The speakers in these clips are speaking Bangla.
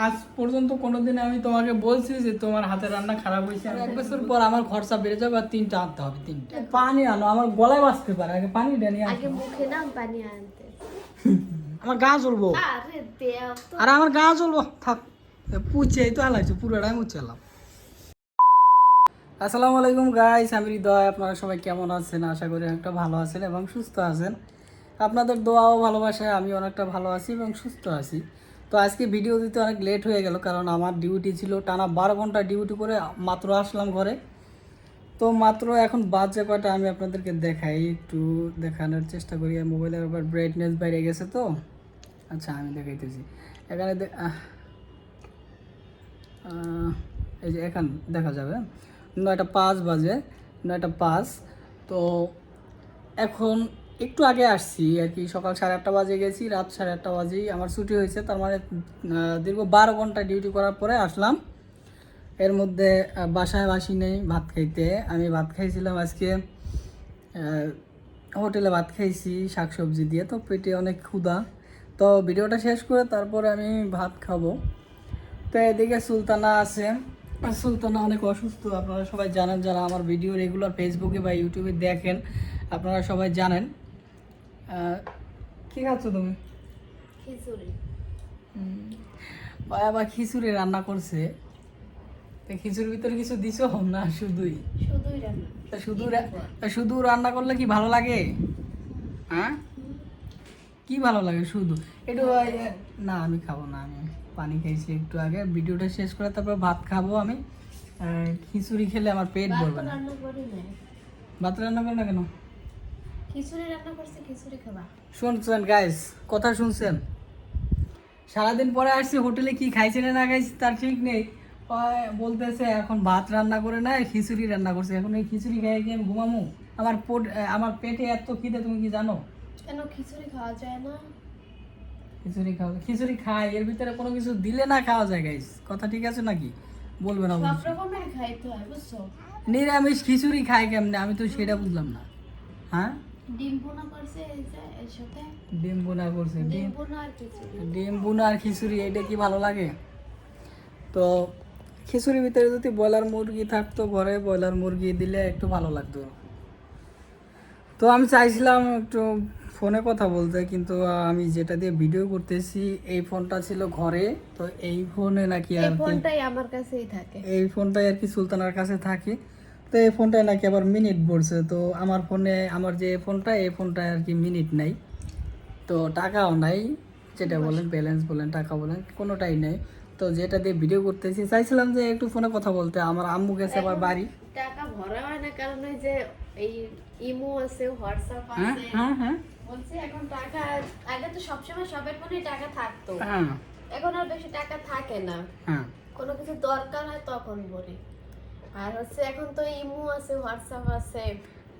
আজ পর্যন্ত কোনোদিন আমি তোমাকে বলছি যে তোমার হাতে রান্না খারাপ হয়েছে? 1 বছর পর আমার খরচা বেড়ে যাবে আর 3টা আনতে হবে, 3টা। পানি আনো, আমার গলায় বাজতে পারে, আগে পানিটা নিয়ে আগে আসো। মুখে নাম পানি আনতে। আমার গা জ্বলবো, আরে দেও তো। আর আমার গা জ্বলবো, থাক পুচেই তো হালাইছো, পুরোটাই মুছালাম। আসসালামু আলাইকুম গাইস, আমি হৃদয়। আপনারা সবাই কেমন আছেন? আশা করি একটা ভালো আছেন এবং সুস্থ আছেন। আপনাদের দোয়া ও ভালোবাসায় আমি অনেকটা ভালো আছি এবং সুস্থ আছি। তো আজকে ভিডিও দিতে অনেক লেট হয়ে গেল, কারণ আমার ডিউটি ছিল টানা 12 ঘন্টা ডিউটি করে মাত্র আসলাম ঘরে। তো মাত্র এখন বাজে কয়টা আমি আপনাদেরকে দেখাই, একটু দেখানোর চেষ্টা করি। মোবাইলের আবার ব্রাইটনেস বাইরে গেছে তো। আচ্ছা আমি দেখাইতেছি এখানে এই যে এখান দেখা যাবে 9টা 5 বাজে, 9টা 5। তো এখন একটু আগে আসছি আর কি, সকাল 8:30 বাজে গেছি, রাত 8:30 বাজেই আমার ছুটি হয়েছে। তার মানে দীর্ঘ 12 ঘন্টা ডিউটি করার পরে আসলাম। এর মধ্যে বাসায় বাসি নেই ভাত খাইতে। আমি ভাত খাইছিলাম আজকে হোটেলে, ভাত খাইছি শাকসবজি দিয়ে, তো পেটে অনেক ক্ষুধা। তো ভিডিওটা শেষ করে তারপরে আমি ভাত খাবো। তো এদিকে সুলতানা আছে। সুলতানা অনেক অসুস্থ, আপনারা সবাই জানেন, যারা আমার ভিডিও রেগুলার ফেসবুকে বা ইউটিউবে দেখেন আপনারা সবাই জানেন। কি খাচ্ছ তুমি? খিচুড়ি। ওই আবার খিচুড়ি রান্না করছে। তো খিচুড়ির ভিতরে কিছু দিছো না শুধুই? শুধুই রান্না। তা শুধু রান্না করলে কি ভালো লাগে? হ্যাঁ, কি ভালো লাগে শুধু? একটু না আমি খাবো না, আমি পানি খাইছি একটু আগে। ভিডিওটা শেষ করে তারপর ভাত খাবো আমি। খিচুড়ি খেলে আমার পেট ভরবে না। রান্না করি না। ভাত রান্না করে না কেন? খিচুড়ি রান্না করছে, খিচুড়ি খাবা। শুনছেন গাইস, কথা শুনছেন? সারাদিন পরে আসছি, হোটেলে কি খাইছে না খাইছি তার ঠিক নেই। বলতেছে এখন ভাত রান্না করে না, খিচুড়ি রান্না করছে। এখন এই খিচুড়ি খাই কি আমি ঘুমামু? আমার পেটে এত খিদে, তুমি কি জানো? কেন খিচুড়ি খাওয়া যায় না? খিচুড়ি খাওয়া, খিচুড়ি খাই, এর ভিতরে কোনো কিছু দিলে না খাওয়া যায় গাইস। কথা ঠিক আছে নাকি? বলবেন সব অবশ্যই। রকমের খাইতে হয়, বুঝছো? নিরামিষ খিচুড়ি খাই কেমনে, আমি তো সেটা বুঝলাম না। হ্যাঁ, ডিম ভুনা করছে এই যে এর সাথে। ডিম বোনা করছে, ডিম ভুনা আর খিচুড়ি। ডিম বোনা আর খিচুড়ি, এটা কি ভালো লাগে? তো খিচুড়ির ভিতরে যদি ব্রয়লার মুরগি থাকতো ঘরে, ব্রয়লার মুরগি দিলে একটু ভালো লাগতো। তো আমি চাইছিলাম একটু ফোনে কথা বলতে, কিন্তু আমি যেটা দিয়ে ভিডিও করতেছি এই ফোনটা ছিল ঘরে। তো এই ফোনে নাকি এই আর কি, ফোনটাই আমার কাছেই থাকে। এই ফোনটাই আর কি সুলতানার কাছে থাকে। তো এই ফোনটায় নাকি আবার মিনিট পড়ছে। তো আমার ফোনে, আমার যে ফোনটা, এই ফোনটায় আর কি মিনিট নাই, তো টাকাও নাই। যেটা বলেন ব্যালেন্স বলেন টাকা বলেন, কোনোটাই নেই। তো যেটা দিয়ে ভিডিও করতেছি, চাইছিলাম যে একটু ফোনে কথা বলতে। আমার আম্মু গেছে আবার বাড়ি। টাকা ভরা হয় না, কারণ ওই যে এই ইমো আছে, হোয়াটসঅ্যাপ হ্যাঁ আছে। হ্যাঁ হ্যাঁ বলছি এখন টাকা, আগে তো সবসময় সবার ফোনে টাকা থাকতো, হ্যাঁ এখন আর বেশি টাকা থাকে না। হ্যাঁ। কোনো কিছু দরকার হয় তখন বলি। আর হচ্ছে এখন তো ইমো আছে, হোয়াটসঅ্যাপ আছে।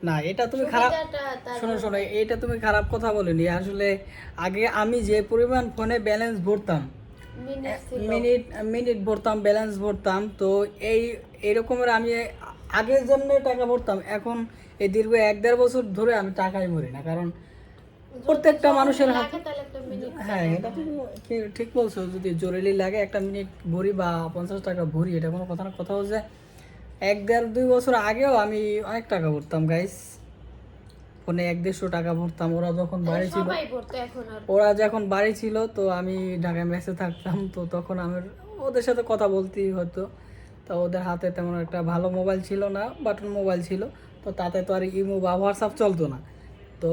না, এটা তুমি খারাপ, সুবিধাটা শোনো শোনো, এটা তুমি খারাপ কথা বলিনি আসলে। আগে আমি যে পরিমাণ ফোনে ব্যালেন্স ভরতাম, মিনিট ছিল। মিনিট মিনিট ভরতাম, ব্যালেন্স ভরতাম, তো এইরকমের আমি আগের জন্য টাকা ভরতাম। এখন এই দীর্ঘ 1-1.5 বছর ধরে আমি টাকাই ভরি না, কারণ প্রত্যেকটা মানুষের হাতে। লাগে তাহলে একটা মিনিট। হ্যাঁ, এটা তুমি ঠিক বলছো, যদি জরুরি লাগে একটা মিনিট ভরি বা 50 টাকা ভরি, এটা কোনো কথা না। কথা হচ্ছে 1-1.5-2 বছর আগেও আমি অনেক টাকা ভরতাম গাইস, ফোনে 100-150 টাকা ভরতাম। ওরা যখন বাড়ি ছিল, সবাই পড়তো, এখন আর ওরা যখন বাড়ি ছিল, তো আমি ঢাকায় মেসে থাকতাম, তো তখন আমার ওদের সাথে কথা বলতেই হতো। তো ওদের হাতে তেমন একটা ভালো মোবাইল ছিল না, বাটন মোবাইল ছিল। তো তাতে তো আর ইমো বা হোয়াটসঅ্যাপ চলতো না। তো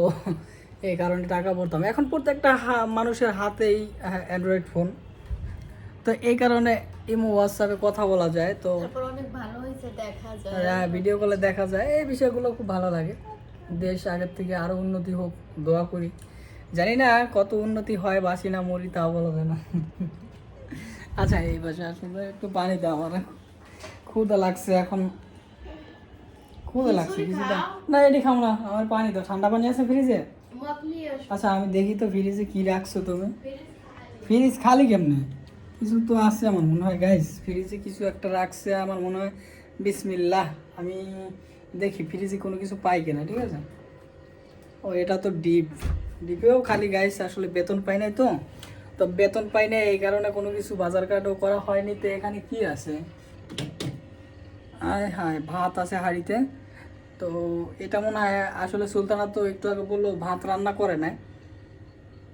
এই কারণে টাকা ভরতাম। এখন প্রত্যেকটা মানুষের হাতেই অ্যান্ড্রয়েড ফোন, তো এই কারণে ইমো হোয়াটসঅ্যাপে কথা বলা যায়। তো তারপর অনেক ভালো হয়েছে, দেখা যায়। ভিডিও কলে দেখা যায়, এই বিষয়গুলো খুব ভালো লাগে। দেশ আগের থেকে আরও উন্নতি হোক, দোয়া করি। জানি না কত উন্নতি হয়, বাসি না মরি তাও বলা যায় না। আচ্ছা, এই বাসে আসলে একটু পানি দাও, আমার ক্ষুধা লাগছে এখন, ক্ষুধা লাগছে কিছুটা। না এটি খাও না, আমার পানি দাও, ঠান্ডা পানি আছে ফ্রিজে? মগ নিয়ে আসো। আচ্ছা আমি দেখি তো ফ্রিজে কি রাখছো তুমি। ফ্রিজ খালি কেমনে? কিছু তো আছে আমার মনে হয় গাইস, ফ্রিজে কিছু একটা রাখছে আমার মনে হয়। বিসমিল্লাহ, আমি দেখি ফ্রিজে কোনো কিছু পাই কিনা, ঠিক আছে? ও এটা তো ডিপেও খালি গাইস, আসলে বেতন পাই নাই তো, তো বেতন পাই না, এই কারণে কোনো কিছু বাজার ঘাটও করা হয়নি। তো এখানে কি আছে, আয় হায়, ভাত আছে হাঁড়িতে। তো এটা মনে হয় আসলে সুলতানা তো একটু আগে বললো ভাত রান্না করে না,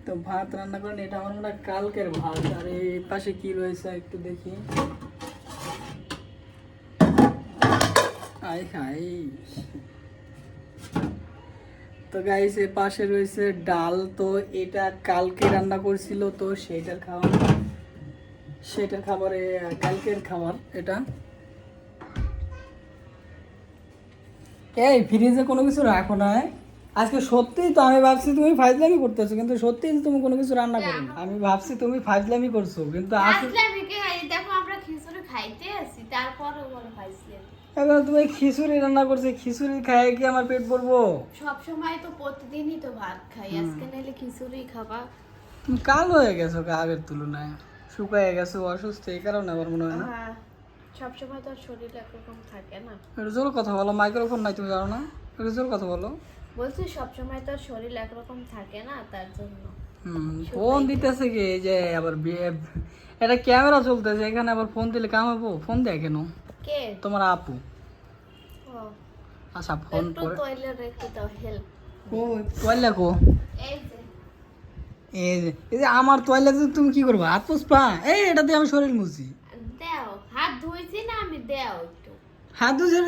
তো ভাত রান্না করেন, এটা আমার মনে হয় কালকের ভাত। আর এই পাশে কি রয়েছে একটু দেখি, আয় হায়। তো গাইস এর পাশে রয়েছে ডাল, তো এটা কালকে রান্না করছিল, তো সেটার খাবারে কালকের খাবার এটা। এই ফ্রিজে কোনো কিছু রাখো না আজকে, সত্যিই তো আমি ভাবছি তুমি ফাজলামি করতেছো, কিন্তু সত্যিই তুমি কোনো কিছু রান্না করো। আমি ভাবছি তুমি ফাজলামি করছো, কিন্তু আসলে দেখো আমরা খিচুড়ি খাইতে আছি, তারপরে বড় ফাইসলে এবার তুমি খিচুড়ি রান্না করছো, খিচুড়ি খাই কি আমার পেট ভরবো? সব সময় তো প্রতিদিনই তো ভাত খাই, আজকে নাইলে খিচুড়ি খাবা। তুমি কাল হয়ে গেছো আগের তুলনায়, শুকায় গেছো, অসুস্থ, এই কারণে আমার মনে হয় না। হ্যাঁ, সব সময় তো আর শরীর একরকম থাকে না। একটু জোর কথা বলো, মাইক্রোফোন নাই তুমি জানো না, একটু জোর কথা বলো। বলছি সব সময় তো আর শরীর একরকম থাকে না, তার জন্য। ফোন দিতেছে কি, এই যে আবার এটা ক্যামেরা চলতেছে এখানে, আবার ফোন দিলে কাম হবো? ফোন দেয় কেন? কে? তোমার আপু। ও আচ্ছা ফোন একটু করে, টয়লেট রেখে দাও, হেল্প। ও তোয়াইলা কো, এই যে এই যে আমার তোয়াইলা তুমি কি করবা? হাত পুষবা? এই এটা দিয়ে আমি শরীর মুছি। দাও, হাত ধুইছি না আমি, দাও একটু। হাত ধুয়ে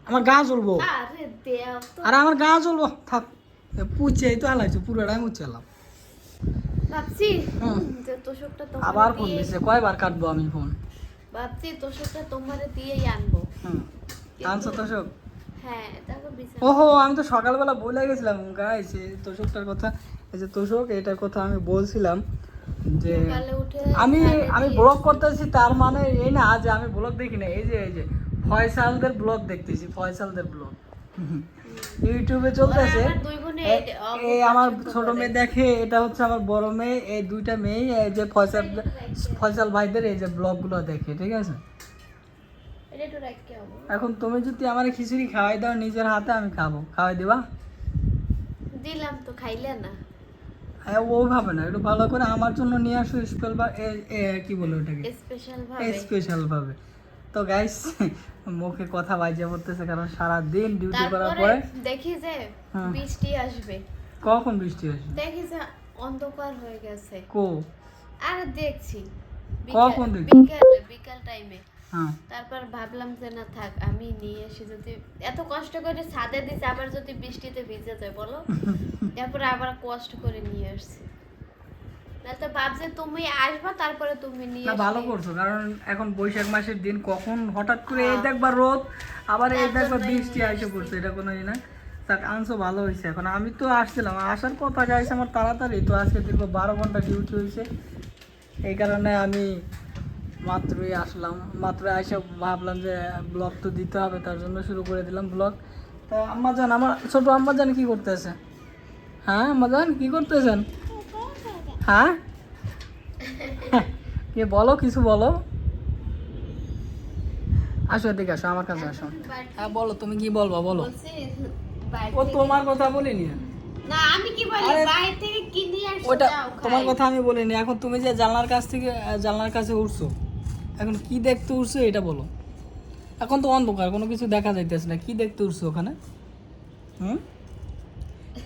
আমার গা জ্বলবো, আরে দাও তো। আর আমার গা জ্বলবো, থাক পুছে তো আলাইছো, পুরোটাই মুছালাম। ভাবছি যে তোষকটা আবার তোমার ফোন দিয়ে, দিছে, কয়বার কাটবো আমি ফোন? ভাবছি তোষকটা তোমারে দিয়েই আনবো। আনছো তোষক? হ্যাঁ, তারপর বিছানা। ওহো, আমি তো সকালবেলা বলে গেছিলাম গাইস এই তোষকটার কথা, এই যে তোষক এটার কথা আমি বলছিলাম যে সকালে উঠে আমি ছাদে আমি দিয়ে ব্লগ করতেছি, তার মানে এই না যে আমি ব্লগ দেখি না। এই যে ফয়সালদের ব্লগ দেখতেছি, ফয়সালদের ব্লগ ইউটিউবে চলতেছে। আমার দুই বোনে এই আমার ছোট মেয়ে দেখে, এটা হচ্ছে আমার বড় মেয়ে, এই দুইটা মেয়ে এই যে ফয়সাল ভাইদের এই যে ব্লগগুলো দেখে, ঠিক আছে। এটা একটু রাখতে হবে। এখন তুমি যদি আমার খিচুড়ি খাওয়াই দাও নিজের হাতে, আমি খাবো, খাওয়াই দিবা? দিলাম তো, খাইলে না। হ্যাঁ ওইভাবে না, একটু ভালো করে আমার জন্য নিয়ে আসো স্পেশাল বা কি বলে ওটাকে, স্পেশাল ভাবে। স্পেশাল ভাবে। তো গাইস মুখে কথা বাজে পড়তেছে, কারণ সারা দিন ডিউটি করার তারপরে পরে দেখি যে হ্যাঁ। বৃষ্টি আসবে, কখন বৃষ্টি আসে? দেখি যে অন্ধকার হয়ে গেছে। কো আর দেখছি কখন দেখি? বিকাল টাইমে। হ্যাঁ তারপর ভাবলাম যে না থাক, আমি নিয়ে এসে, যদি এত কষ্ট করে ছাদে দিছি, আবার যদি বৃষ্টিতে ভিজে যায় বলো। তারপরে আবার কষ্ট করে নিয়ে আসছি, না তো ভাবছে তুমি আসবা, তারপরে তুমি নিয়ে না ভালো আসবে। করছো, কারণ এখন বৈশাখ মাসের দিন, কখন হঠাৎ করে এই হ্যাঁ। দেখবা রোদ, আবার এই তার দেখবা জন্যই বৃষ্টি নিয়ে এসে আসছি। পড়ছে, এটা কোনো ই না। তাক আনছো ভালো হয়েছে। এখন আমি তো আসছিলাম, আসার কথা গাইছে আমার তাড়াতাড়ি, তো আজকে দীর্ঘ 12 ঘন্টা ডিউটি হয়েছে, এই কারণে আমি মাত্রই আসলাম। মাত্রই এসে ভাবলাম যে ব্লগ তো দিতে হবে, তার জন্য শুরু করে দিলাম ব্লগ। তা আম্মাজান, আমার ছোট আম্মাজান কি করতেছে? হ্যাঁ আম্মাজান কি করতেছেন? হ্যাঁ কি বলো, কিছু বলো। আসো এদিকে আসো, আমার কাছে আসো। হ্যাঁ বলো, তুমি কি বলবা বলো। বলছি বাইরে ও থেকে- তোমার কথা বলিনি, না আমি কি বলি, আরে, বাইরে থেকে কি নিয়ে আসছো, ওটা যাও তোমার খাই। কথা আমি বলিনি। এখন তুমি যে জানলার কাছে উঠছো, এখন কি দেখতে উঠছো এটা বলো। এখন তো অন্ধকার, কোনো কিছু দেখা যাইতেছে না, কি দেখতে উঠছো ওখানে?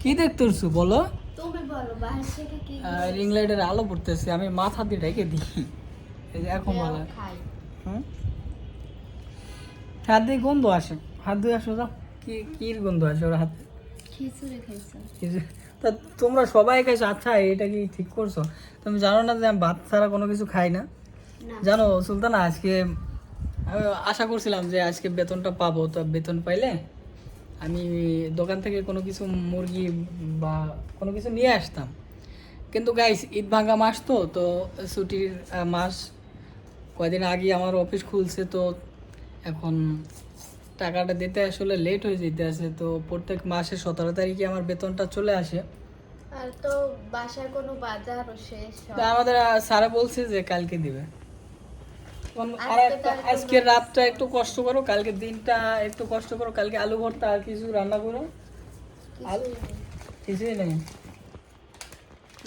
কি দেখতে উঠছো বলো। তুমি বলো বাইরে থেকে কি রিং লাইটের আলো পড়তেছে, আমি মাথা দিয়ে ঢেকে দিই, এই যে এখন যাও বলো। খাই। হাত দিয়ে গন্ধ আসে, হাত ধুয়ে আসো যাও। কি গন্ধ আসে ওর হাত? খিচুড়ি খাইছো? তা তোমরা সবাই খাইছো, আচ্ছা এটা কি ঠিক করছো? তুমি জানো না যে আমি ভাত ছাড়া কোনো কিছু খাই না? না। জানো সুলতানা, আজকে আমি আশা করছিলাম যে আজকে বেতনটা পাবো, তো বেতন পাইলে আমি দোকান থেকে কোনো কিছু মুরগি বা কোনো কিছু নিয়ে আসতাম। কিন্তু গাইস ঈদ ভাঙা মাস, তো ছুটির মাস, কয়দিন আগে আমার অফিস খুলছে, তো এখন টাকাটা দিতে আসলে লেট হয়ে যেতে আছে। তো প্রত্যেক মাসে 17 তারিখে আমার বেতনটা চলে আসে। আর তো বাসায় কোনো বাজারও শেষ তো আমাদের স্যারে বলছে যে কালকে দিবে। আর আজকে রাতটা একটু কষ্ট করো, কালকে দিনটা একটু কষ্ট করো, কালকে আলু ভর্তা আর কিছু রান্না করো। কিছুই নেই।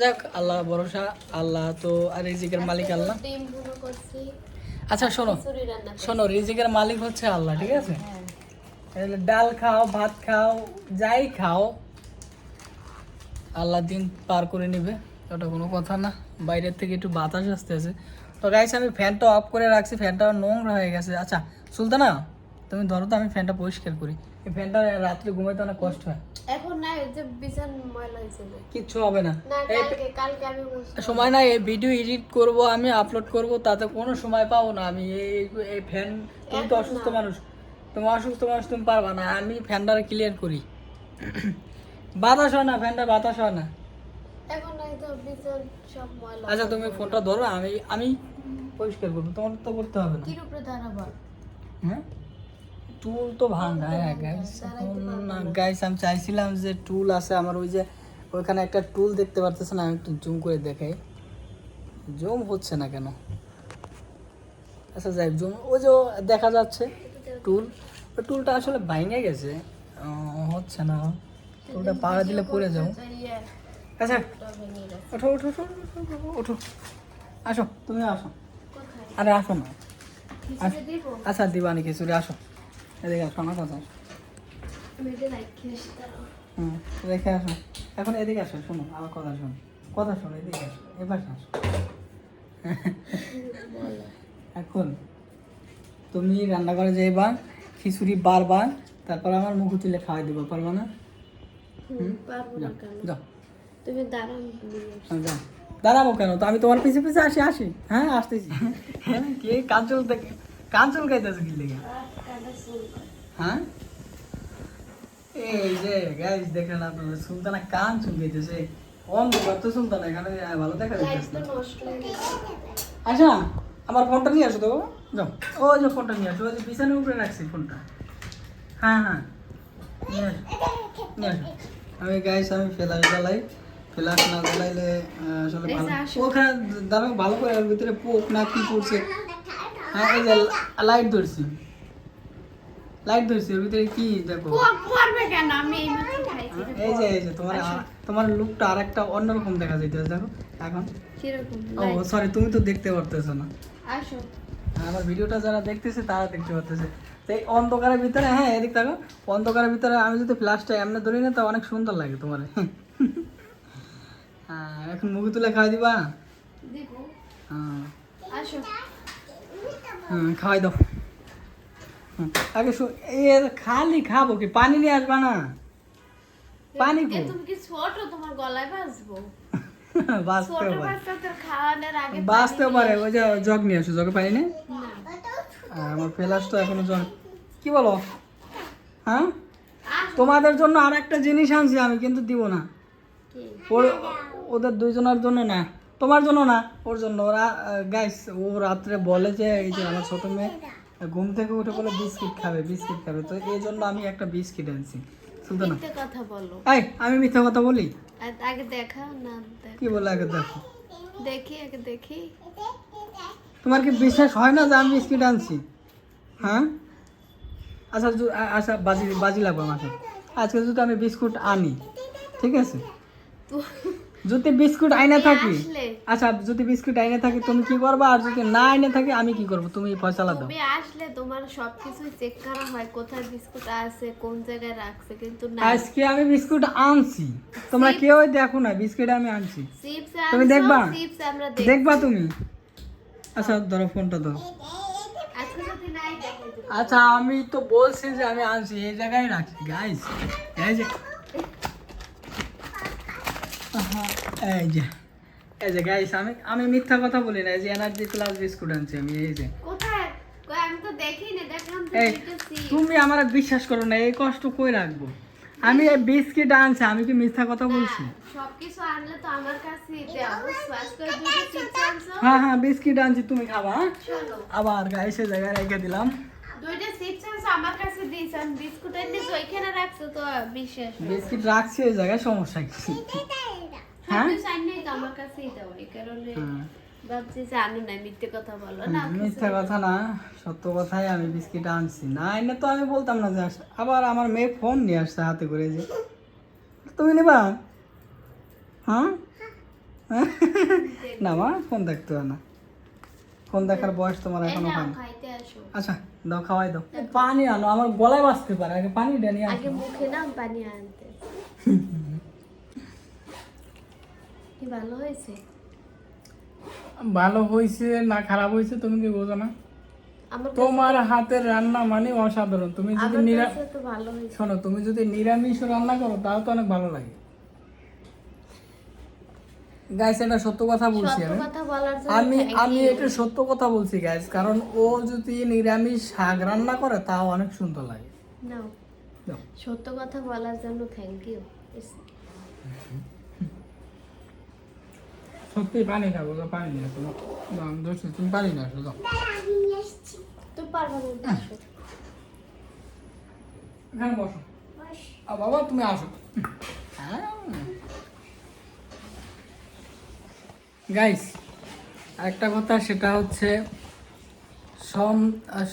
যাক, আল্লাহ ভরসা, আল্লাহ তো আর রিজিকের মালিক আল্লাহ। ডিম ভুনা করছি, আচ্ছা শোনো খিচুড়ি রান্না করছি। শোনো, রিজিকের মালিক হচ্ছে আল্লাহ, ঠিক আছে? হ্যাঁ। তাহলে ডাল খাও, ভাত খাও, যাই খাও, আল্লাহ দিন পার করে নেবে, ওটা কোনো কথা না। বাইরের থেকে একটু বাতাস আসতেছে। তো গাইস আমি ফ্যানটা অফ করে রাখছি, ফ্যানটা নোংরা হয়ে গেছে। আচ্ছা সুলতানা, তুমি ধরো তো, আমি ফ্যানটা পরিষ্কার করি। এই ফ্যানটা রাত্রে ঘুমাইতে অনেক কষ্ট হয়। এখন না, এই যে বিছান ময়লা হয়েছিল। কিচ্ছু হবে না। না, এই কালকে আমি মুছবো। সময় না, এই ভিডিও এডিট করব, আমি আপলোড করব, তাতে কোনো সময় পাবো না আমি। এই ফ্যান, তুমি তো এখন অসুস্থ না। মানুষ, তুমি অসুস্থ মানুষ, তুমি পারবা না। আমি ফ্যানটা ক্লিয়ার করি। বাতাস হয় না, ফ্যানটা বাতাস হয় না। এখন নাই তো, বিছান সব ময়লা। আচ্ছা তুমি ফোনটা ধরো, আমি আমি পরিষ্কার করবো, তোমার তো করতে হবে না। কির উপরে দাঁড়াবা? হ্যাঁ, টুল তো ভাঙা। হ্যাঁ গাইস, না গাইস, আমি চাইছিলাম যে টুল আছে আমার, ওই যে ওইখানে একটা টুল দেখতে পারতেছে না, আমি একটু জুম করে দেখাই। জুম হচ্ছে না কেন? আচ্ছা যাই, জুম, ওই যে দেখা যাচ্ছে টুল, ওই টুলটা আসলে ভাঙে গেছে, হচ্ছে না। টুলটা পাড়া দিলে পড়ে যাও। আচ্ছা ওঠো ওঠো ওঠো ওঠো, ওঠো, আসো, তুমি আসো। কোথায়? আরে আসো না। খিচুড়ি দিব? আচ্ছা দিবানি খিচুড়ি, আসো, এদিকে আসো, আমার কথা আসো। আমি এটা রাখি আসি, দাঁড়াও। হুম, রেখে আসো। এখন এদিকে আসো, শোনো আমার কথা, শোনো কথা, শোনো, এদিকে আসো, এবার আসো। বলো। এখন তুমি রান্নাঘরে যাইবা, খিচুড়ি বারবা, তারপর আমার মুখ তুলে খাওয়াই দেবো, পারবা না? পারবো না যাও কেন? যাও, তুমি দাঁড়াও, নিয়ে আসি। যাও। দাঁড়াবো কেন? তো আমি তোমার পিছে পিছে আসি আসি, হ্যাঁ আসতেছি। হ্যাঁ, কে কাঞ্চল থেকে কাঞ্চল খাইতেছে কি লেগে? কাঁটা চুল। হ্যাঁ, এই যে গাইস দেখেন আপনারা, সুলতানা কান চুলকাইতেছে। অন্ধকার তো সুলতানা, এখানে ভালো দেখা লাইট যাচ্ছে তো না। নষ্ট হয়ে গেছে। আচ্ছা আমার ফোনটা নিয়ে আসো তো বাবা, যাও। ওই যে ফোনটা নিয়ে আসো, ওই যে বিছানার উপরে রাখছি ফোনটা। হ্যাঁ হ্যাঁ, নিয়ে আসো, নিয়ে আসো। আমি গাইস, আমি ফ্ল্যাশ জ্বালাই, ফ্ল্যাশ না জ্বালাইলে আসলে এই ভালো। যে আসো। ওখানে দাঁড়াও, ভালো করে ওর ভিতরে পোক না কি পড়ছে। হ্যাঁ এই যে লাইট ধরছি, লাইট ধরছি, ওর ভিতরে কি দেখো। পড়বে কেন? আমি এই মাত্র খাইছি। এই যে তোমার তোমার লুকটা আর একটা অন্যরকম দেখা যাইতেছে, দেখো এখন। কিরকম? ও সরি, তুমি তো দেখতে পারতেছো না। আসো। আমার ভিডিওটা যারা দেখতেছে তারা দেখতে পারতেছে। তো এই অন্ধকারের ভিতরে, হ্যাঁ এদিক দেখো, অন্ধকারের ভিতরে আমি যদি ফ্ল্যাশটা এমনি ধরি না, তো অনেক সুন্দর লাগে তোমার। হ্যাঁ, এখন মুখে তুলে খাওয়াই দিবা? দিব। হ্যাঁ, আসো। খাওয়াই দাও। আগে খালি খাবো কি, পানি নিয়ে আসবা না? পানি এ কো তুমি কি ছোট, তোমার গলায় বাজবো? বাঁচতেও ছোট পারে, বাচ্চাদের খাওয়ানোর আগে বাঁচতেও পারে। ওই যে জগ নিয়ে আসো, জগে পানি নেই। না। আমার ফ্ল্যাশ তো এখনো জগ। কি বলো? হ্যাঁ, আসো। তোমাদের জন্য আর একটা জিনিস আনছি আমি, কিন্তু দিব না। কি? ওদের দুইজনের জন্য না, তোমার জন্য না, ওর জন্য। ওরা গাইস, ও রাত্রে বলে যে এই যে আমার ছোট মেয়ে ঘুম থেকে উঠে বলে বিস্কিট খাবে, বিস্কিট খাবে। তো এই জন্য আমি একটা বিস্কিট আনছি। সুলতানা, মিথ্যে কথা বলো। এই আমি মিথ্যা কথা বলি? আগে দেখাও না। কি বলে আগে দেখো। দেখি, আগে দেখি। তোমার কি বিশ্বাস হয় না যে আমি বিস্কিট আনছি? হ্যাঁ, আচ্ছা আচ্ছা, বাজি বাজি লাগবে আমার সাথে। আজকে যদি আমি বিস্কুট আনি, ঠিক আছে, যদি বিস্কুট আইনে থাকি, আসলে আচ্ছা যদি বিস্কুট আইনে থাকি তুমি কি করবা, আর যদি না আইনে থাকি আমি কি করব, তুমি ফয়সালা দাও। তুমি আসলে তোমার সবকিছু চেক করা হয়, কোথায় বিস্কুট আছে, কোন জায়গায় রাখছে, কিন্তু না। আজকে আমি বিস্কুট আনছি, তোমরা কেউ দেখো না, বিস্কুট আমি আনছি, চিপস তুমি দেখবা? চিপস আমরা দেখবা তুমি? আচ্ছা ধরো ফোনটা ধরো। আজকে যদি নাই দেখো। আচ্ছা আমি তো বলছি যে আমি আনছি, এই জায়গায় রাখছি গাইস। এই যে আহা, এই যে এই যে গাইস, আমি আমি মিথ্যা কথা বলি না। এই যে এনার্জি প্লাস বিস্কুট আনছি আমি, এই যে। কোথায়? কই, আমি তো দেখি না, দেখলাম তো এই দুইটা চিপস। তুমি আমার বিশ্বাস করো না, এই কষ্ট কই রাখবো? আমি এই বিস্কিট আনছি, আমি কি মিথ্যা কথা বলছি? সবকিছু আনলে তো আমার কাছেই দাও। আজকে দুইটা চিপস আনছো। হ্যাঁ হ্যাঁ, বিস্কিট আনছি, তুমি খাবা, হ্যাঁ? চলো। আবার গাইস এই জায়গায় রেখে দিলাম। দুইটা চিপস আনছো, আমার কাছে দিছ, আমি বিস্কুট এনে ওইখানে রাখছো, তো বিশ্বাস হয় না। বিস্কিট রাখছি এই জায়গায়, সমস্যা কি? হ্যাঁ? সবকিছু আনলেই তো আমার কাছেই দাও, এই কারণে হ্যাঁ। ভাবছি যে আনো না, মিথ্যে কথা বলো না। মিথ্যা কথা না, সত্য কথাই, আমি বিস্কিট আনছি। না এনে তো আমি বলতাম না যে আবার আমার মেয়ে ফোন নিয়ে আসছে হাতে করে, যে তুমি নেবা? হ্যাঁ, না মা ফোন দেখতে হয় না, ফোন দেখার বয়স তোমার এই এখনো নাও, হয়নি। খাইতে আসো। আচ্ছা দাও, খাওয়াই দাও। পানি আনো, আমার গলায় বাজতে পারে, আগে পানিটা নিয়ে আগে আসো। মুখে না পানি আনতে। কি ভালো হয়েছে? ভালো হয়েছে না খারাপ হয়েছে তুমি কি বোঝো না? আমার তোমার হাতের রান্না মানে অসাধারণ। তুমি যদি আমার কাছে তো ভালো হয়েছে। শোনো, তুমি যদি নিরামিষ রান্না করো তাও তো অনেক ভালো লাগে। গাইস এটা সত্য কথা বলছি সত্য আমি। কথা বলার জন্য আমি thank আমি you। এটা সত্য কথা বলছি গাইস, কারণ ও যদি নিরামিষ শাক রান্না করে তাও অনেক সুন্দর লাগে। নাও, দাও। সত্য কথা বলার জন্য থ্যাংক ইউ। সত্যি পানি খাবো, তো পানি নিয়ে আসো। দোষী তুমি পানি নিয়ে আসো, দাও। তো পারবো না, আসো। এখানে বসো। বাবা তুমি আসো। গাইস আরেকটা কথা, সেটা হচ্ছে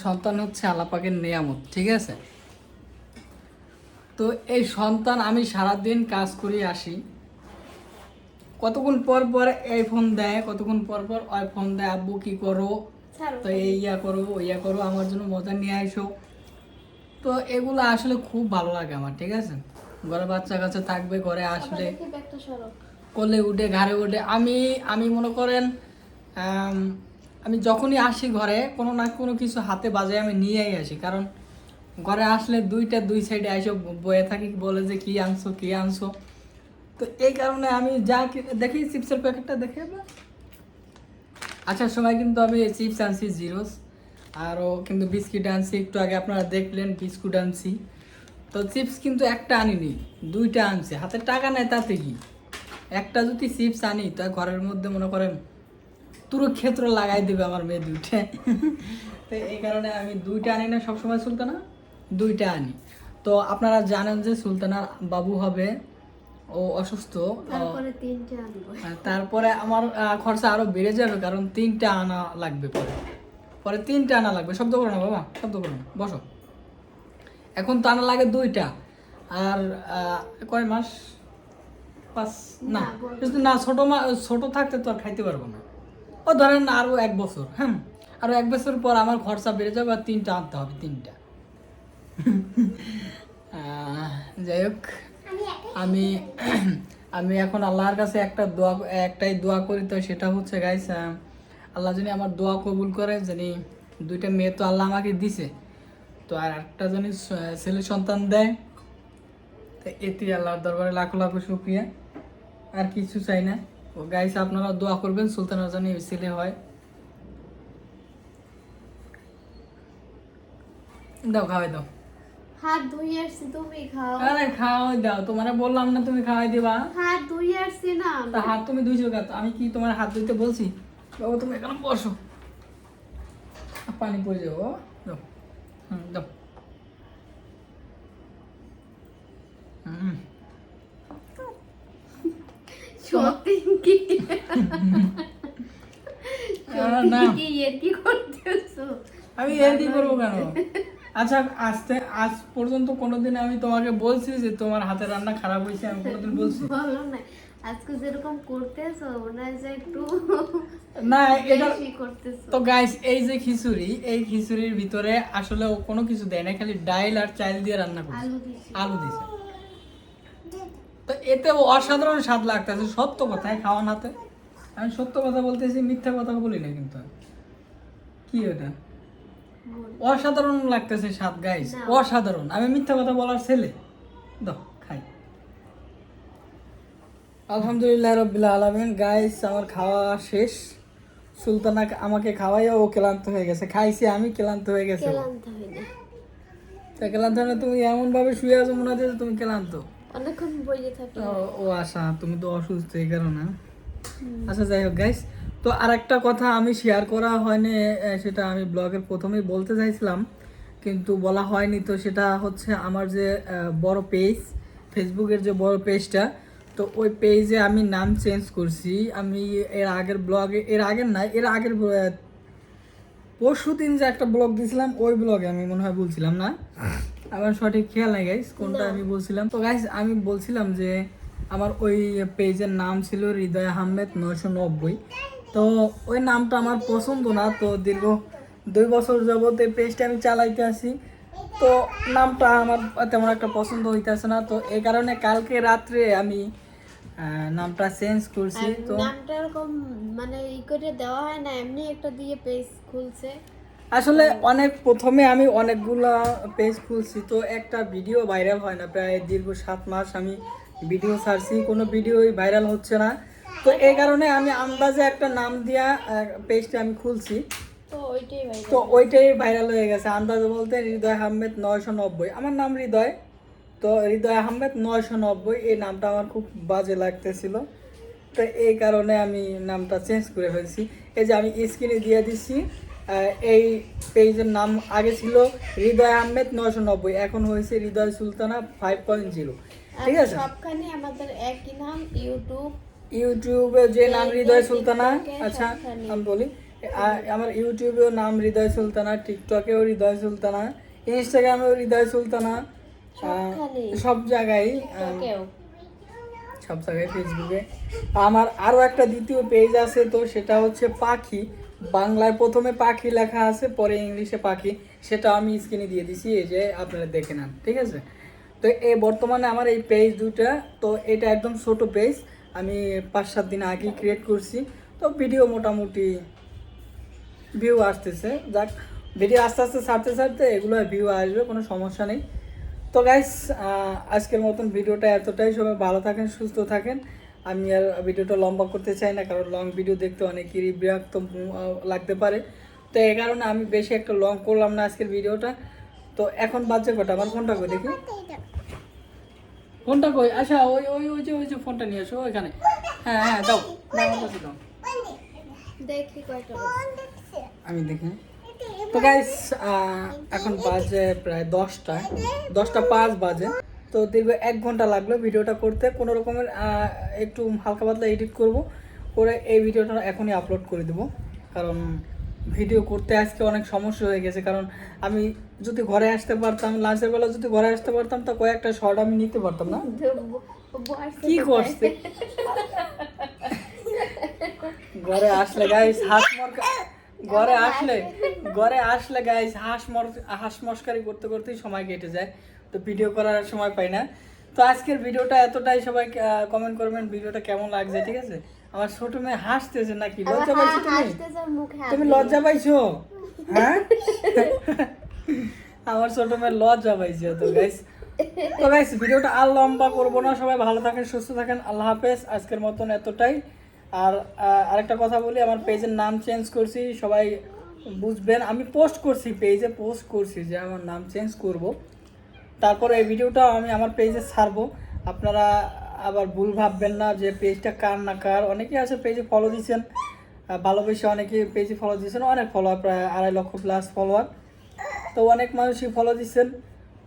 সন্তান হচ্ছে আল্লাহ পাকের নিয়ামত, ঠিক আছে? তো এই সন্তান, আমি সারাদিন কাজ করে আসি, কতক্ষণ পর পর এই ফোন দেয়, কতক্ষণ পর পর ওই ফোন দেয়, আব্বু কি করো, ছাড়ো। তো এই ইয়া করো ওই ইয়া করো, আমার জন্য মজা নিয়ে আসো। তো এগুলো আসলে খুব ভালো লাগে আমার, ঠিক আছে? ঘরে বাচ্চা কাচ্চা থাকবে, ঘরে আসলে দেখি ব্যাগটা সরো। কোলে উঠে ঘাড়ে উঠে, আমি আমি মনে করেন আমি যখনই আসি ঘরে কোনো না কোনো কিছু হাতে বাজে আমি নিয়েই আসি, কারণ ঘরে আসলে দুই সাইডে এসে বয়ে থাকি, বলে যে কি আনছো কি আনছো। তো এই কারণে আমি যা দেখি চিপসের প্যাকেটটা দেখে আপনার আসার সময় কিন্তু আমি চিপস আনছি জিরোস, আরও কিন্তু বিস্কিট আনছি, একটু আগে আপনারা দেখলেন বিস্কুট আনছি। তো চিপস কিন্তু একটা আনিনি, দুইটা আনছি, হাতে টাকা নেই তাতে কি, একটা যদি চিপস আনি তা ঘরের মধ্যে মনে করেন পুরো ক্ষেত্র লাগাই দেবে আমার মেয়ে দুইটা। তো এই কারণে আমি দুইটা আনি না সবসময়, সুলতানা দুইটা আনি। তো আপনারা জানেন যে সুলতানার বাবু হবে, ও অসুস্থ। তারপরে তিনটে আনবো। তারপরে আমার খরচা আরো বেড়ে যাবে, কারণ তিনটা আনা লাগবে, পরে পরে তিনটা আনা লাগবে। শব্দ করো না বাবা, শব্দ করো না, বসো। এখন তো আনা লাগে দুইটা, আর কয় মাস, 5 না, না ছোট থাকতে তো আর খাইতে পারবো না। ও ধরেন আরো 1 বছর, হ্যাঁ আরো 1 বছর পর আমার খরচা বেড়ে যাবে, আর তিনটা আনতে হবে, তিনটা। যাই হোক, আমি আমি এখন আল্লাহর কাছে একটাই দোয়া করি, তো সেটা হচ্ছে গাইস, আল্লাহ জানি আমার দোয়া কবুল করে, জানি দুইটা মেয়ে তো আল্লাহ আমাকে দিছে, তো আর একটা জানি ছেলে সন্তান দেয়। তো এতে আল্লাহর দরবারে লাখো লাখো শুকরিয়া, আর কিছু চাই না। ও গাইস আপনারা দোয়া করবেন সুলতানের জানি ছেলে হয়। দাও, খাওয়াই দাও। হাত ধুয়ে আসছি, তুমি খাও। আরে খাওয়াই দাও, তোমারে বললাম না তুমি খাওয়াই দিবা। হাত ধুয়ে আসছি না তা হাত তুমি ধুইছো কেন? আমি কি তোমার হাত ধুইতে বলছি? বাবা তুমি এখানে বসো, পানি পড়ে যাবো। দাও, দাও। সত্যি কি? না কি এর কি করতেছো? আমি এর কি করবো কেন? আচ্ছা আজ পর্যন্ত কোনোদিন আমি তোমাকে বলছি যে তোমার হাতের রান্না খারাপ হয়েছে? আমি কোনোদিন বলছি? বলো না, আজকে যেরকম করতেছো মনে হয় যে একটু না এটা বেশি করতেছো। তো গাইস, এই যে খিচুড়ি, এই খিচুড়ির ভিতরে আসলে ও কোনো কিছু দেয় না, খালি ডাইল আর চাল দিয়ে রান্না করছে, আলু দিছি। আলু দিছে। তো এতে অসাধারণ স্বাদ লাগতেছে, সত্য কথায় খাওয়ান হাতে। আমি সত্য কথা বলতেছি, মিথ্যা কথা বলি না কিন্তু। কি ওটা? অসাধারণ লাগতেছে স্বাদ গাইস, না। অসাধারণ। আমি মিথ্যা কথা বলার ছেলে? দাও খাই। আলহামদুলিল্লাহ রাব্বিল আলামিন। গাইস আমার খাওয়া শেষ, সুলতানা আমাকে খাওয়াইয়া ও ক্লান্ত হয়ে গেছে, খাইছি আমি, ক্লান্ত হয়ে গেছে। ক্লান্ত হই না, তা ক্লান্ত না, তুমি এমন ভাবে শুয়ে আছো মনে হচ্ছে যে তুমি ক্লান্ত। অনেকক্ষণ বইয়ে থাকি। ও আশা, তুমি তো অসুস্থ এই কারণে। আচ্ছা যাই হোক গাইস, তো আরেকটা কথা আমি শেয়ার করা হয়নি, সেটা আমি ব্লগের প্রথমেই বলতে চাইছিলাম কিন্তু বলা হয়নি। তো সেটা হচ্ছে আমার যে বড় পেজ, ফেসবুকের যে বড় পেজটা, তো ওই পেজে আমি নাম চেঞ্জ করছি। আমি এর আগের ব্লগে, এর আগের পরশু দিন যে একটা ব্লগ দিয়েছিলাম, ওই ব্লগে আমি মনে হয় বলছিলাম না, আমার সঠিক খেয়াল নাই গাইস কোনটা আমি বলছিলাম। তো গাইস আমি বলছিলাম যে আমার ওই পেজের নাম ছিল হৃদয় আহমেদ 990। তো ওই নামটা আমার পছন্দ না, তো দীর্ঘ 2 বছর যাবত এই পেজটা আমি চালাইতে আছি। তো নামটা আমার তেমন একটা পছন্দ হইতেছে না, তো এই কারণে কালকে রাত্রে আমি নামটা চেঞ্জ করছি। আর তো নামটা এরকম মানে ই করে দেওয়া হয় না, এমনি একটা দিয়ে পেজ খুলছে। আসলে প্রথমে আমি অনেকগুলা পেজ খুলছি, তো একটা ভিডিও ভাইরাল হয় না, প্রায় দীর্ঘ 7 মাস আমি ভিডিও ছাড়ছি, কোনো ভিডিওই ভাইরাল হচ্ছে না। তো এই কারণে আমি আন্দাজে একটা নাম দিয়া পেজটা আমি খুলছি, তো ওইটাই ভাই। তো ওইটাই ভাইরাল হয়ে গেছে। আন্দাজে বলতে হৃদয় আহমেদ 990, আমার নাম হৃদয়, তো হৃদয় আহমেদ 990 এই নামটা আমার খুব বাজে লাগতেছিল, তো এই কারণে আমি নামটা চেঞ্জ করে ফেলছি। এই যে আমি স্ক্রিনে দিয়ে দিচ্ছি, এই পেজের নাম আগে ছিল হৃদয় আহমেদ 990, এখন হয়েছে হৃদয় সুলতানা 5.0। ঠিক আছে, সবখানে আমাদের একই নাম, ইউটিউবে যে নাম হৃদয় সুলতানা। টিকটকে আচ্ছা সবখানে। আমি বলি, আমার ইউটিউবেও নাম হৃদয় সুলতানা, টিকটকেও হৃদয় সুলতানা, ইনস্টাগ্রামেও হৃদয় সুলতানা, সবখানে। সব জায়গায়, টিকটকেও। সব জায়গায়, ফেসবুকে। আমার আরও একটা দ্বিতীয় পেজ আছে, তো সেটা হচ্ছে পাখি, বাংলায় প্রথমে পাখি লেখা আছে, পরে ইংলিশে পাখি, সেটা আমি স্ক্রিনে দিয়ে দিছি, এই যে আপনারা দেখে নেন। ঠিক আছে, তো এই বর্তমানে আমার এই পেজ দুইটা, তো এটা একদম ছোট পেজ, আমি 5-7 দিন আগেই ক্রিয়েট করছি, তো ভিডিও মোটামুটি ভিউ আসতেছে। যাক, ভিডিও আস্তে আস্তে ছাড়তে ছাড়তে এগুলো ভিউ আসবে, কোনো সমস্যা নেই। তো গাইস, আজকের মতন ভিডিওটা এতটাই। সবাই ভালো থাকেন, সুস্থ থাকেন। আমি আর ভিডিওটা লম্বা করতে চাই না, কারণ লং ভিডিও দেখতে অনেকেরই বিরক্ত লাগতে পারে, তো এই কারণে আমি বেশি একটা লং করলাম না আজকের ভিডিওটা। তো এখন বাজে কটা, আমার ফোনটা কই দেখি, ফোনটা কই, আচ্ছা ওই ওই ওই যে ফোনটা নিয়ে আসো ওইখানে। হ্যাঁ হ্যাঁ, দাও দাও, আমার কাছে দাও, দেখি কয়টা বাজে। আমি দেখি। তো গাইস, এখন বাজে প্রায় 10টা 5 বাজে, তো দীর্ঘ 1 ঘন্টা লাগলো ভিডিওটা করতে। কোনো রকমের একটু হালকা পাতলা এডিট করব, করে এই ভিডিওটা এখনই আপলোড করে দেবো, কারণ ভিডিও করতে আজকে অনেক সমস্যা হয়ে গেছে। কারণ আমি যদি ঘরে আসতে পারতাম, লাঞ্চের বেলা যদি ঘরে আসতে পারতাম, তো কয়েকটা শর্ট আমি নিতে পারতাম না। কি করছে ঘরে আসলে গাইস ঘরে আসলে গাইস হাঁস মস্কারি করতে করতেই সময় কেটে যায়, তো ভিডিও করার সময় পাই না। তো আজকের ভিডিওটা এতটাই। সবাই কমেন্ট করবেন ভিডিওটা কেমন লাগছে। ঠিক আছে, আমার ছোট মেয়ে হাসতেছে নাকি, লজ্জা পাইছো তুমি লজ্জা পাইছো? হ্যাঁ আমার ছোট মেয়ে লজ্জা পাইছে। তো গাইস ভিডিওটা আর লম্বা করবো না, সবাই ভালো থাকেন, সুস্থ থাকেন, আল্লাহ হাফেজ। আজকের মতন এতটাই। আর আরেকটা কথা বলি, আমার পেজের নাম চেঞ্জ করছি, সবাই বুঝবেন। আমি পেজে পোস্ট করছি যে আমার নাম চেঞ্জ করব, তারপর এই ভিডিওটা আমি আমার পেজে ছাড়বো। আপনারা আবার ভুল ভাববেন না যে পেজটা কার না কার। অনেকেই আছে পেজে ফলো দিচ্ছেন, ভালোবেসে অনেকে পেজে ফলো দিচ্ছেন, অনেক ফলোয়ার, প্রায় 2.5 লক্ষ প্লাস ফলোয়ার, তো অনেক মানুষই ফলো দিচ্ছেন।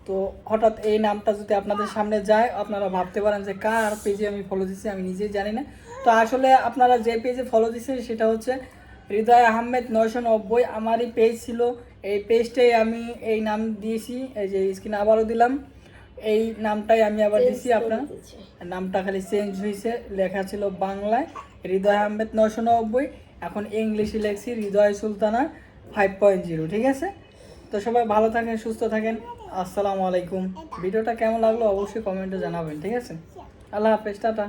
তো হঠাৎ এই নামটা যদি আপনাদের সামনে যায়, আপনারা ভাবতে পারেন যে কার পেজে আমি ফলো দিচ্ছি, আমি নিজেই জানি না। তো আসলে আপনারা যে পেজে ফলো দিচ্ছেন সেটা হচ্ছে হৃদয় আহমেদ 990, আমারই পেজ ছিল। এই পেজটাই আমি এই নাম দিয়েছি, এই যে স্ক্রিনে আবারও দিলাম, এই নামটাই আমি আবার দিছি। আপনার নামটা খালি চেঞ্জ হয়েছে, লেখা ছিল বাংলায় হৃদয় আহমেদ 990, এখন ইংলিশে লেখছি হৃদয় সুলতানা 5.0। ঠিক আছে, তো সবাই ভালো থাকেন, সুস্থ থাকেন, আসসালামু আলাইকুম। ভিডিওটা কেমন লাগলো অবশ্যই কমেন্টে জানাবেন। ঠিক আছে, আল্লাহ হাফেজ, টাটা।